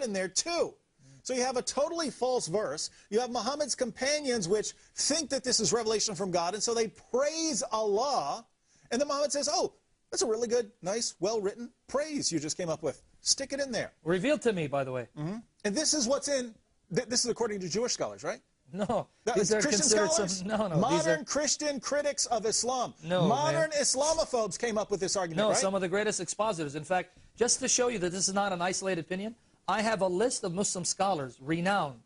in there too. So you have a totally false verse. You have Muhammad's companions which think that this is revelation from God, and so they praise Allah. And then Muhammad says, oh, that's a really good, nice, well-written praise you just came up with. Stick it in there. Revealed to me, by the way. And this is what's in, this is according to Jewish scholars, right? No, These are Christian scholars? No. Modern Christian critics of Islam. No, Modern Islamophobes came up with this argument, right? Some of the greatest expositors. In fact, just to show you that this is not an isolated opinion, I have a list of Muslim scholars, renowned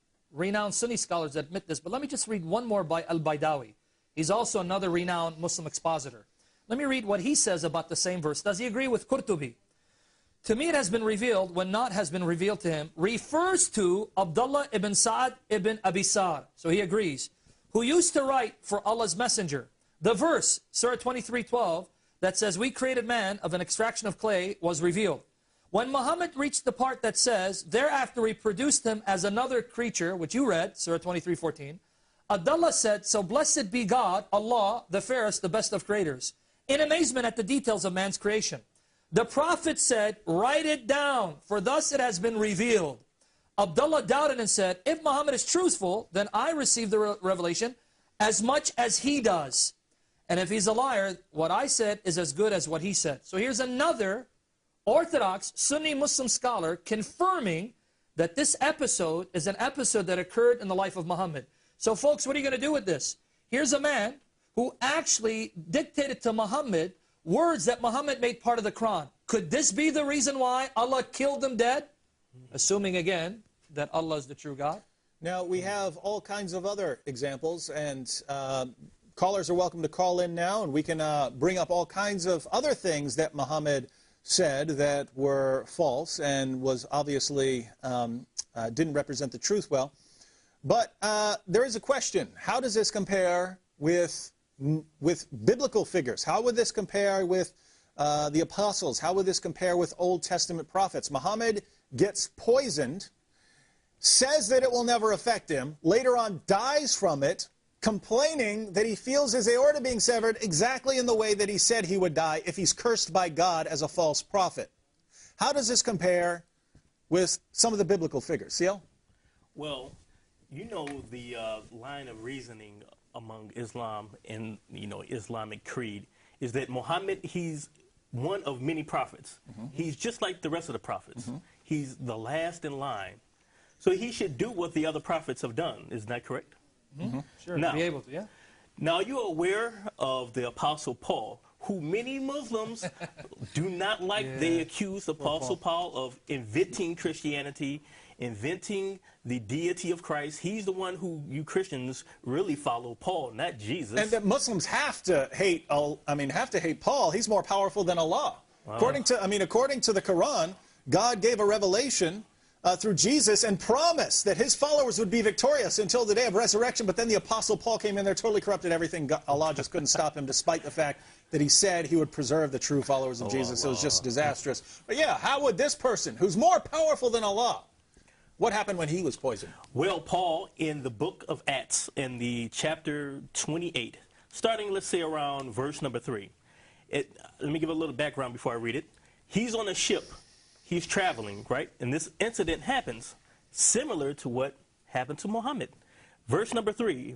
Sunni scholars that admit this. But let me just read one more by Al-Baydawi. He's also another renowned Muslim expositor. Let me read what he says about the same verse. Does he agree with Qurtubi? To me it has been revealed when not has been revealed to him, refers to Abdullah ibn Sa'ad ibn Abisar. So he agrees. Who used to write for Allah's messenger. The verse, Surah 23:12, that says, we created man of an extraction of clay, was revealed. When Muhammad reached the part that says, thereafter we produced him as another creature, which you read, Surah 23:14, Abdullah said, so blessed be God, Allah, the fairest, the best of creators, in amazement at the details of man's creation. The Prophet said, write it down, for thus it has been revealed. Abdullah doubted and said, if Muhammad is truthful, then I receive the revelation as much as he does. And if he's a liar, what I said is as good as what he said. So here's another Orthodox Sunni Muslim scholar confirming that this episode is an episode that occurred in the life of Muhammad. So folks, what are you going to do with this? Here's a man who actually dictated to Muhammad words that Muhammad made part of the Quran. Could this be the reason why Allah killed them dead? Assuming again that Allah is the true God. Now we have all kinds of other examples, and callers are welcome to call in now, and we can bring up all kinds of other things that Muhammad said that were false and was obviously didn't represent the truth well. But there is a question. How does this compare with biblical figures? How would this compare with the apostles? How would this compare with Old Testament prophets? Muhammad gets poisoned, says that it will never affect him, later on dies from it, complaining that he feels his aorta being severed exactly in the way that he said he would die if he's cursed by God as a false prophet. How does this compare with some of the biblical figures? CL? Well, you know the line of reasoning among Islam and Islamic creed is that Muhammad, he's one of many prophets. He's just like the rest of the prophets. He's the last in line. So he should do what the other prophets have done. Isn't that correct? Sure, now, be able to, yeah. Now you're aware of the Apostle Paul, who many Muslims do not like. Yeah. They accuse Apostle Paul of inventing Christianity, inventing the deity of Christ. He's the one who you Christians really follow, Paul, not Jesus. And that Muslims have to hate, hate Paul. He's more powerful than Allah. According to the Quran, God gave a revelation through Jesus and promised that his followers would be victorious until the day of resurrection. But then the Apostle Paul came in there, totally corrupted everything. Allah just couldn't stop him, despite the fact that he said he would preserve the true followers of Jesus. It was just disastrous. But yeah, how would this person, who's more powerful than Allah, what happened when he was poisoned? Well, Paul, in the book of Acts, in the chapter 28, starting, let's say, around verse number 3. Let me give a little background before I read it. He's on a ship. He's traveling, right? And this incident happens similar to what happened to Muhammad. Verse number 3,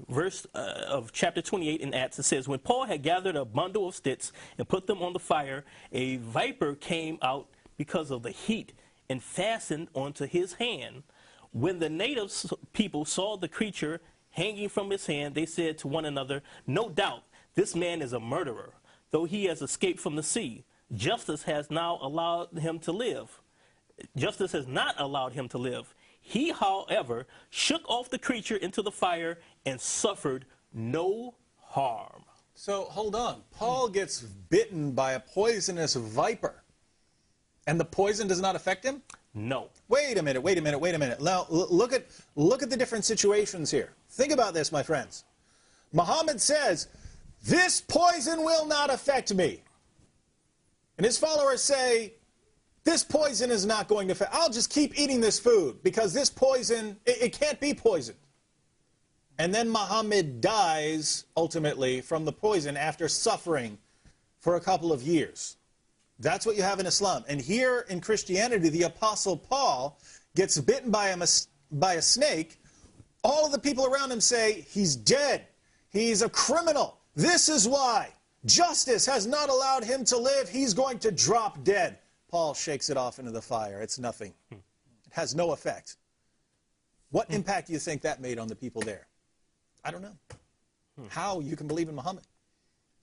of chapter 28 in Acts, it says, when Paul had gathered a bundle of sticks and put them on the fire, a viper came out because of the heat and fastened onto his hand. When the native people saw the creature hanging from his hand, they said to one another, no doubt this man is a murderer, though he has escaped from the sea. Justice has now allowed him to live. Justice has not allowed him to live. He, however, shook off the creature into the fire and suffered no harm. So, hold on. Paul gets bitten by a poisonous viper, and the poison does not affect him? No. Wait a minute, wait a minute, wait a minute. Now, look at the different situations here. Think about this, my friends. Muhammad says, this poison will not affect me. And his followers say, this poison is not going to affect, I'll just keep eating this food because this poison, it can't be poisoned. And then Muhammad dies, ultimately, from the poison after suffering for a couple of years. That's what you have in Islam. And here in Christianity, the Apostle Paul gets bitten by a snake, all of the people around him say, he's dead. He's a criminal. This is why. Justice has not allowed him to live. He's going to drop dead. Paul shakes it off into the fire. It's nothing. It has no effect. What impact do you think that made on the people there? I don't know. How you can believe in Muhammad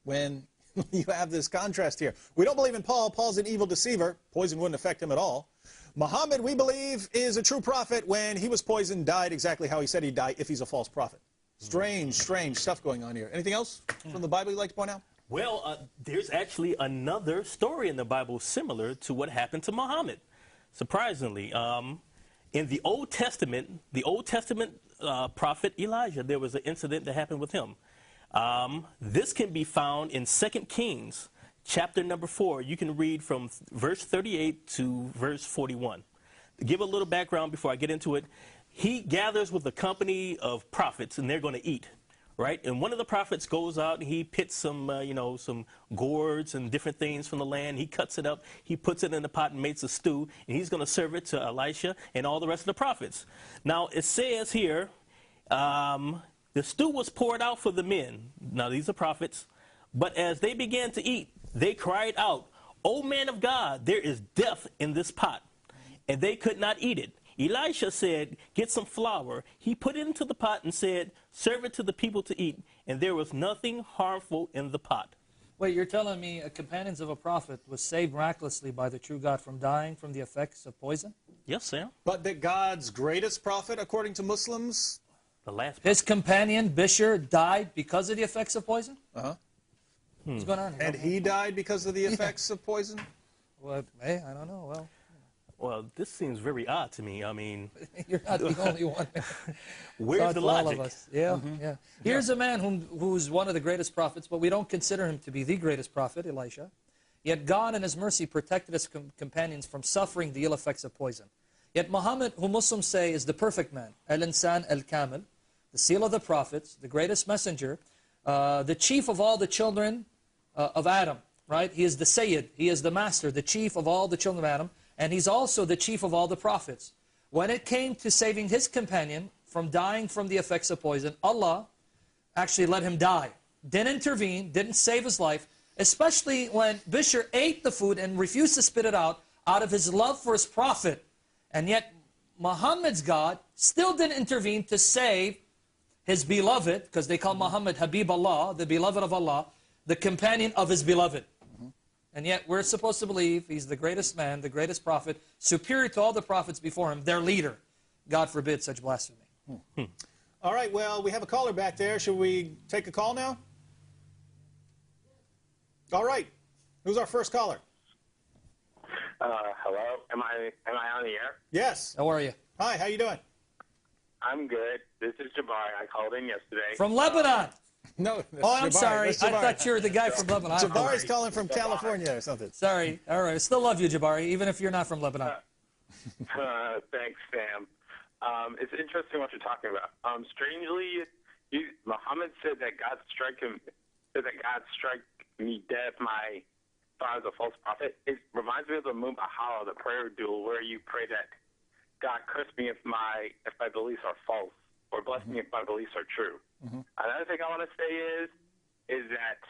when you have this contrast here. We don't believe in Paul. Paul's an evil deceiver. Poison wouldn't affect him at all. Muhammad, we believe, is a true prophet. When he was poisoned, died exactly how he said he'd die if he's a false prophet. Strange, strange stuff going on here. Anything else from the Bible you'd like to point out? Well, there's actually another story in the Bible similar to what happened to Muhammad. Surprisingly, in the Old Testament prophet Elijah, there was an incident that happened with him. This can be found in 2 Kings, chapter number 4. You can read from verse 38 to verse 41. To give a little background before I get into it, he gathers with a company of prophets, and they're going to eat, right? And one of the prophets goes out and he pits some, some gourds and different things from the land. He cuts it up. He puts it in a pot and makes a stew, and he's going to serve it to Elisha and all the rest of the prophets. Now, it says here, the stew was poured out for the men. Now, these are prophets. But as they began to eat, they cried out, "O man of God, there is death in this pot." And they could not eat it. Elisha said, "Get some flour." He put it into the pot and said, "Serve it to the people to eat." And there was nothing harmful in the pot. Wait, you're telling me companions of a prophet was saved miraculously by the true God from dying from the effects of poison? Yes, Sam. But that God's greatest prophet, according to Muslims, The last. His companion, Bishr, died because of the effects of poison? What's going on here? and he died because of the effects of poison? Well, hey, I don't know. Well, this seems very odd to me. I mean, You're not the only one. where's the For all logic? of us. Yeah, yeah. Here's a man who's one of the greatest prophets, but we don't consider him to be the greatest prophet, Elisha. Yet God in his mercy protected his companions from suffering the ill effects of poison. Yet Muhammad, who Muslims say is the perfect man, al-insan al-kamil, the seal of the prophets, the greatest messenger, the chief of all the children of Adam, right? He is the Sayyid, he is the master, the chief of all the children of Adam, and he's also the chief of all the prophets. When it came to saving his companion from dying from the effects of poison, Allah actually let him die. Didn't intervene, didn't save his life, especially when Bishr ate the food and refused to spit it out of his love for his prophet. And yet Muhammad's God still didn't intervene to save his beloved, because they call Muhammad Habib Allah, the beloved of Allah, the companion of his beloved. And yet we're supposed to believe he's the greatest man, the greatest prophet, superior to all the prophets before him, their leader. God forbid such blasphemy. All right, well, we have a caller back there. Should we take a call now? All right. Who's our first caller? Hello. Am I on the air? Yes. How are you? Hi, how you doing? I'm good. This is Jabari. I called in yesterday. From Lebanon. No. Oh, I'm Jabari. sorry. That's I Jabari. thought you were the guy from Lebanon. Jabari's calling from California or something. Sorry. All right. I still love you, Jabari, even if you're not from Lebanon. Thanks, Sam. It's interesting what you're talking about. Strangely, Muhammad said that God struck me dead if my thought was a false prophet. It reminds me of the Mubahala, the prayer duel, where you pray that God curse me if my beliefs are false, or bless me if my beliefs are true. Another thing I want to say is that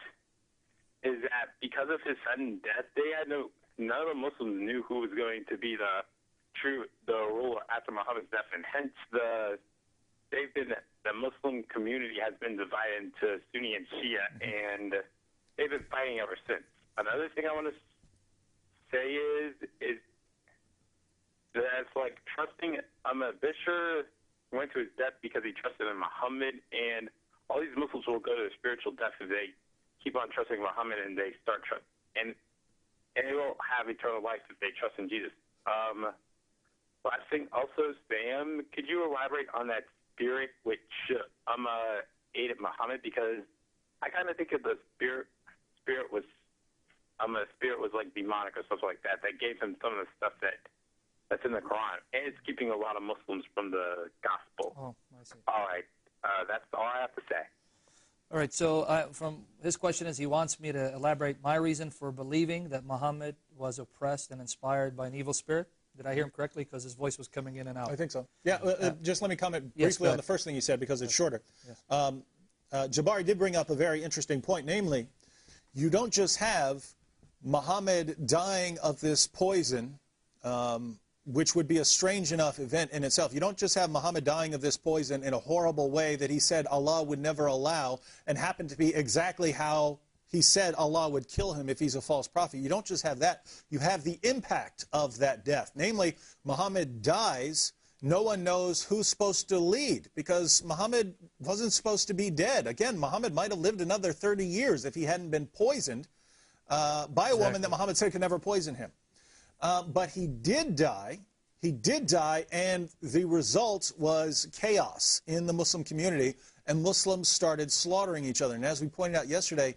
because of his sudden death, none of the Muslims knew who was going to be the ruler after Muhammad's death, and hence the Muslim community has been divided into Sunni and Shia, and they've been fighting ever since. Another thing I want to say is that it's like trusting Bishr went to his death because he trusted in Muhammad, and all these Muslims will go to a spiritual death if they keep on trusting Muhammad and they start and they won't have eternal life if they trust in Jesus. Last thing, also, Sam, could you elaborate on that spirit which aided Muhammad? Because I kind of think of the spirit was like demonic or something like that. That gave him some of the stuff that's in the Quran, and it's keeping a lot of Muslims from the gospel. Oh, I see. All right, that's all I have to say. All right, so from his question is he wants me to elaborate my reason for believing that Muhammad was oppressed and inspired by an evil spirit. Is Did I hear him correctly? Because his voice was coming in and out. I think so. Yeah, just let me comment Yes, briefly go on the ahead. first thing you said because it's shorter. Jabari did bring up a very interesting point, namely, you don't just have Muhammad dying of this poison, which would be a strange enough event in itself. You don't just have Muhammad dying of this poison in a horrible way that he said Allah would never allow and happened to be exactly how he said Allah would kill him if he's a false prophet. You don't just have that. You have the impact of that death. Namely, Muhammad dies. No one knows who's supposed to lead because Muhammad wasn't supposed to be dead. Again, Muhammad might have lived another 30 years if he hadn't been poisoned by a woman that Muhammad said could never poison him. But he did die. He did die, and the result was chaos in the Muslim community, and Muslims started slaughtering each other. And as we pointed out yesterday,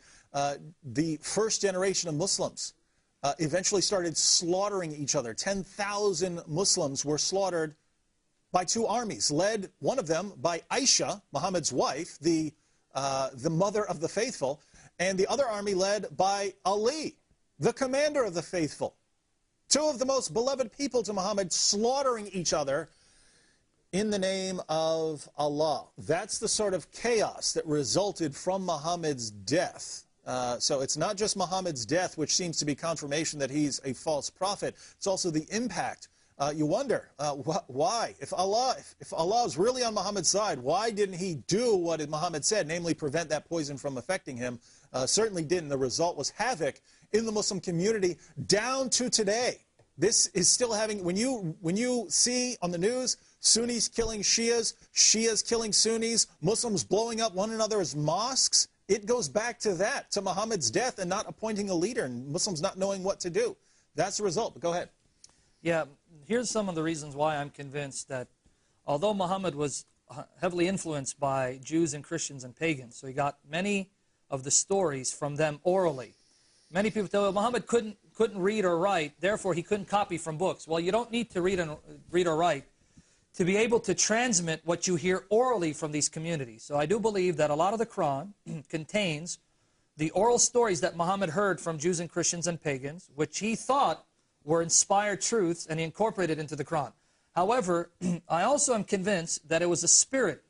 the first generation of Muslims eventually started slaughtering each other. 10,000 Muslims were slaughtered by two armies, led, one of them, by Aisha, Muhammad's wife, the mother of the faithful, and the other army led by Ali, the commander of the faithful. Two of the most beloved people to Muhammad slaughtering each other in the name of Allah. That's the sort of chaos that resulted from Muhammad's death. So it's not just Muhammad's death, which seems to be confirmation that he's a false prophet. It's also the impact. You wonder, why? If Allah is really on Muhammad's side, why didn't he do what Muhammad said, namely prevent that poison from affecting him? Certainly didn't. The result was havoc in the Muslim community down to today. This is still having, when you see on the news, Sunnis killing Shias, Shias killing Sunnis, Muslims blowing up one another's mosques, it goes back to that, to Muhammad's death and not appointing a leader and Muslims not knowing what to do. That's the result. But go ahead. Yeah, here's some of the reasons why I'm convinced that although Muhammad was heavily influenced by Jews and Christians and pagans, so he got many of the stories from them orally. Many people tell me Muhammad couldn't read or write, therefore he couldn't copy from books. Well, you don't need to read or write to be able to transmit what you hear orally from these communities. So I do believe that a lot of the Quran contains the oral stories that Muhammad heard from Jews and Christians and pagans, which he thought were inspired truths, and he incorporated into the Quran. However, I also am convinced that it was a spirit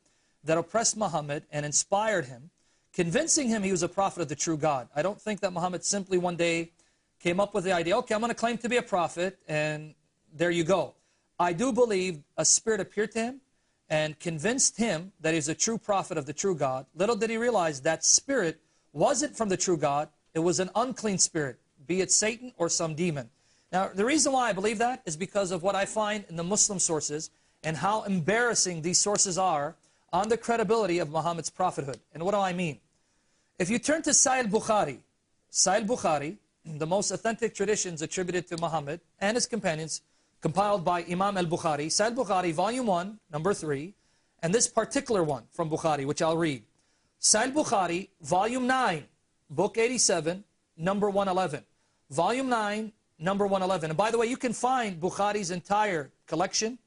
that oppressed Muhammad and inspired him, convincing him he was a prophet of the true God. I don't think that Muhammad simply one day came up with the idea, okay, I'm going to claim to be a prophet, and there you go. I do believe a spirit appeared to him and convinced him that he's a true prophet of the true God. Little did he realize that spirit wasn't from the true God. It was an unclean spirit, be it Satan or some demon. Now, the reason why I believe that is because of what I find in the Muslim sources and how embarrassing these sources are on the credibility of Muhammad's prophethood. And what do I mean? If you turn to Sahih Bukhari, the most authentic traditions attributed to Muhammad and his companions, compiled by Imam al-Bukhari, Sahih Bukhari, volume 1, number 3, and this particular one from Bukhari, which I'll read. Sahih Bukhari, volume 9, book 87, number 111. Volume 9, number 111. And by the way, you can find Bukhari's entire collection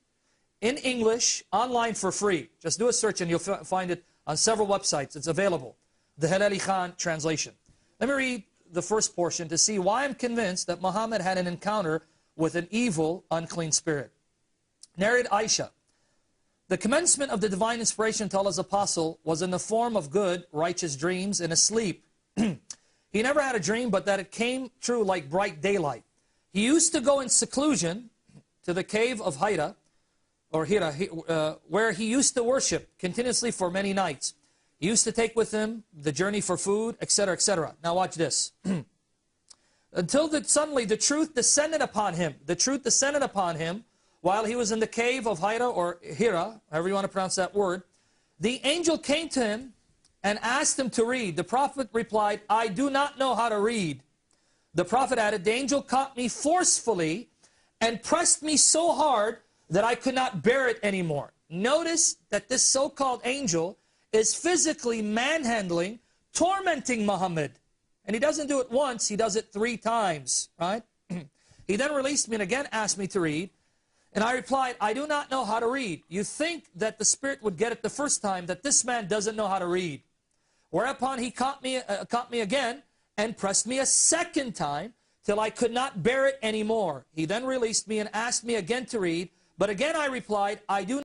in English, online for free. Just do a search and you'll find it on several websites. It's available. The Halali Khan translation. Let me read the first portion to see why I'm convinced that Muhammad had an encounter with an evil, unclean spirit. Narrated Aisha. The commencement of the divine inspiration to Allah's apostle was in the form of good, righteous dreams in a sleep. He never had a dream, but that it came true like bright daylight. He used to go in seclusion to the cave of Hira, where he used to worship continuously for many nights. He used to take with him the journey for food, etc., etc. Now watch this. Until suddenly the truth descended upon him. The truth descended upon him while he was in the cave of Hira, or Hira, however you want to pronounce that word. The angel came to him and asked him to read. The prophet replied, I do not know how to read. The prophet added, the angel caught me forcefully and pressed me so hard that I could not bear it anymore. Notice that this so-called angel is physically manhandling, tormenting Muhammad. And he doesn't do it once, he does it 3 times, right? He then released me and again asked me to read. And I replied, I do not know how to read. You think that the spirit would get it the first time, that this man doesn't know how to read. Whereupon he caught me again and pressed me a second time till I could not bear it anymore. He then released me and asked me again to read, but again I replied, I do